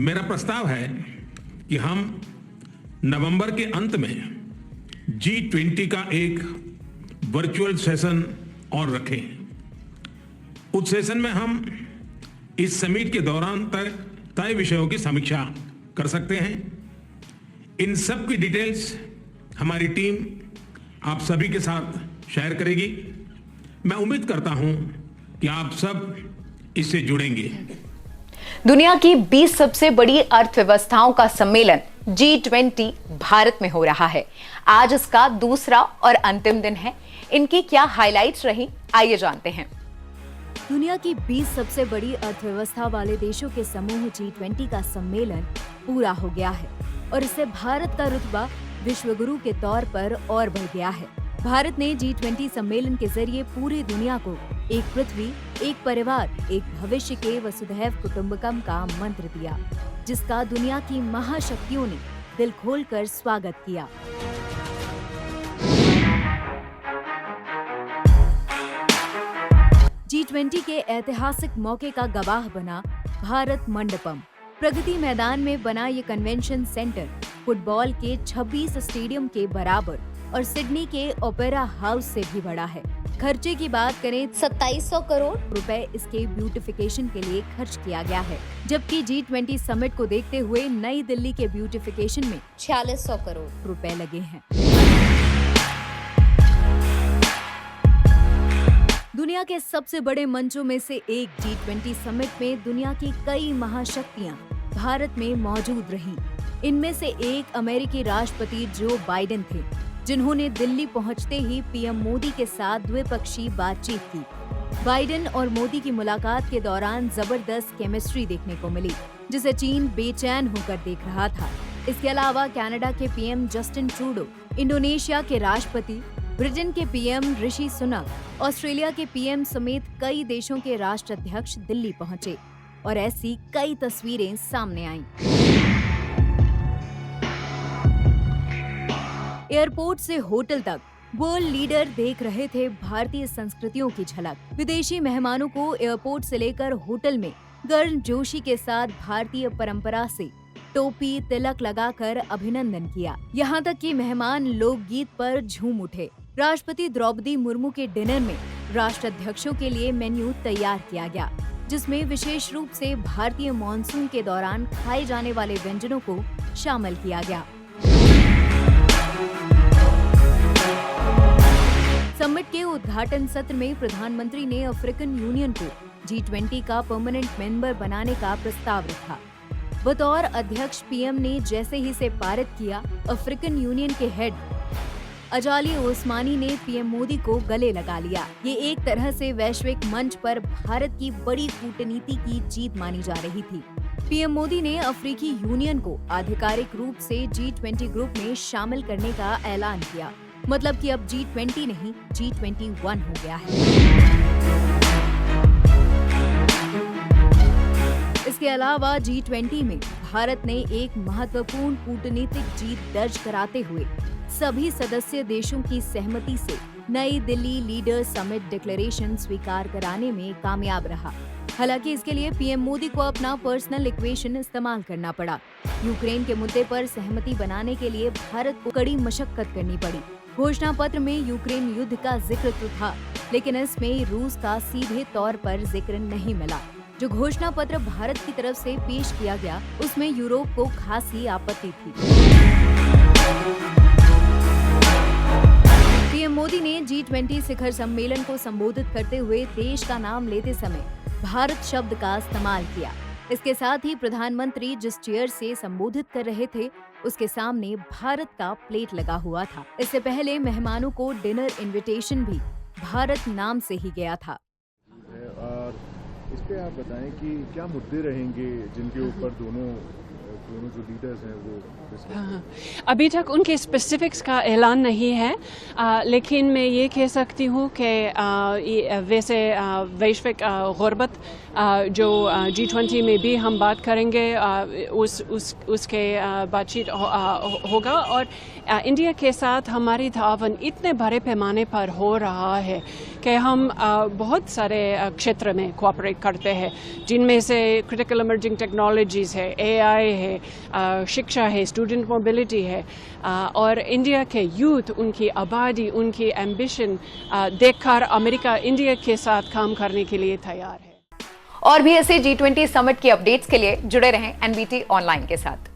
मेरा प्रस्ताव है कि हम नवंबर के अंत में G20 का एक वर्चुअल सेशन और रखें। उस सेशन में हम इस समिट के दौरान तय विषयों की समीक्षा कर सकते हैं। इन सब की डिटेल्स हमारी टीम आप सभी के साथ शेयर करेगी। मैं उम्मीद करता हूं कि आप सब इससे जुड़ेंगे। दुनिया की 20 सबसे बड़ी अर्थव्यवस्थाओं का सम्मेलन G20 भारत में हो रहा है। आज इसका दूसरा और अंतिम दिन है। इनकी क्या हाइलाइट्स रही, आइए जानते हैं। दुनिया की 20 सबसे बड़ी अर्थव्यवस्था वाले देशों के समूह G20 का सम्मेलन पूरा हो गया है और इससे भारत का रुतबा विश्वगुरु के तौर पर और बढ़ गया है। भारत ने G20 सम्मेलन के जरिए पूरी दुनिया को एक पृथ्वी, एक परिवार, एक भविष्य के वसुधैव कुटुंबकम का मंत्र दिया, जिसका दुनिया की महाशक्तियों ने दिल खोलकर स्वागत किया। G20 के ऐतिहासिक मौके का गवाह बना भारत मंडपम। प्रगति मैदान में बना ये कन्वेंशन सेंटर फुटबॉल के 26 स्टेडियम के बराबर और सिडनी के ओपेरा हाउस से भी बड़ा है। खर्चे की बात करें 2700 करोड़ रुपए इसके ब्यूटिफिकेशन के लिए खर्च किया गया है, जबकि G20 समिट को देखते हुए नई दिल्ली के ब्यूटिफिकेशन में 4600 करोड़ रुपए लगे हैं। दुनिया के सबसे बड़े मंचों में से एक G20 समिट में दुनिया की कई महाशक्तियां भारत में मौजूद रहीं। इनमें से एक अमेरिकी राष्ट्रपति जो बाइडेन थे, जिन्होंने दिल्ली पहुंचते ही पीएम मोदी के साथ द्विपक्षीय बातचीत की। बाइडेन और मोदी की मुलाकात के दौरान जबरदस्त केमिस्ट्री देखने को मिली, जिसे चीन बेचैन होकर देख रहा था। इसके अलावा कनाडा के पीएम जस्टिन ट्रूडो, इंडोनेशिया के राष्ट्रपति, ब्रिटेन के पीएम ऋषि सुनक, ऑस्ट्रेलिया के पीएम समेत कई देशों के राष्ट्राध्यक्ष दिल्ली पहुंचे और ऐसी कई तस्वीरें सामने आईं। एयरपोर्ट से होटल तक वर्ल्ड लीडर देख रहे थे भारतीय संस्कृतियों की झलक। विदेशी मेहमानों को एयरपोर्ट से लेकर होटल में गर्मजोशी के साथ भारतीय परंपरा से टोपी तिलक लगाकर अभिनंदन किया। यहाँ तक कि मेहमान लोकगीत पर झूम उठे। राष्ट्रपति द्रौपदी मुर्मू के डिनर में राष्ट्राध्यक्षों के लिए मेन्यू तैयार किया गया, जिसमें विशेष रूप से भारतीय मॉनसून के दौरान खाए जाने वाले व्यंजनों को शामिल किया गया। समिट के उद्घाटन सत्र में प्रधानमंत्री ने अफ्रीकन यूनियन को G20 का परमानेंट मेंबर बनाने का प्रस्ताव रखा। बतौर अध्यक्ष पीएम ने जैसे ही इसे पारित किया, अफ्रीकन यूनियन के हेड अजाली ओस्मानी ने पीएम मोदी को गले लगा लिया। ये एक तरह से वैश्विक मंच पर भारत की बड़ी कूटनीति की जीत मानी जा रही थी। पीएम मोदी ने अफ्रीकी यूनियन को आधिकारिक रूप से G20 ग्रुप में शामिल करने का ऐलान किया। मतलब कि अब G20 नहीं, G21 हो गया है। इसके अलावा G20 में भारत ने एक महत्वपूर्ण कूटनीतिक जीत दर्ज कराते हुए सभी सदस्य देशों की सहमति से नई दिल्ली लीडर समिट डिक्लेरेशन स्वीकार कराने में कामयाब रहा। हालांकि इसके लिए पीएम मोदी को अपना पर्सनल इक्वेशन इस्तेमाल करना पड़ा। यूक्रेन के मुद्दे पर सहमति बनाने के लिए भारत को कड़ी मशक्कत करनी पड़ी। घोषणा पत्र में यूक्रेन युद्ध का जिक्र तो था, लेकिन इसमें रूस का सीधे तौर पर जिक्र नहीं मिला। जो घोषणा पत्र भारत की तरफ से पेश किया गया, उसमें यूरोप को खासी आपत्ति थी। पीएम मोदी ने G20 शिखर सम्मेलन को संबोधित करते हुए देश का नाम लेते समय भारत शब्द का इस्तेमाल किया। इसके साथ ही प्रधानमंत्री जिस चेयर से संबोधित कर रहे थे, उसके सामने भारत का प्लेट लगा हुआ था। इससे पहले मेहमानों को डिनर इनविटेशन भी भारत नाम से ही गया था। और इस पे आप बताएं कि क्या मुद्दे रहेंगे जिनके ऊपर दोनों जो लीडर्स हैं वो अभी तक उनके स्पेसिफिक्स का ऐलान नहीं है, लेकिन मैं ये कह सकती हूँ कि वैसे वैश्विक गुर्बत जो G20 में भी हम बात करेंगे, उसके बातचीत होगा। और इंडिया के साथ हमारी ताउन इतने बड़े पैमाने पर हो रहा है कि हम बहुत सारे क्षेत्र में कोऑपरेट करते हैं, जिनमें से क्रिटिकल इमर्जिंग टेक्नोलॉजीज़ है, एआई है, शिक्षा है, स्टूडेंट मोबिलिटी है, और इंडिया के यूथ, उनकी आबादी, उनकी एम्बिशन देखकर अमेरिका इंडिया के साथ काम करने के लिए तैयार है। और भी ऐसे G20 समिट की अपडेट्स के लिए जुड़े रहें NBT ऑनलाइन के साथ।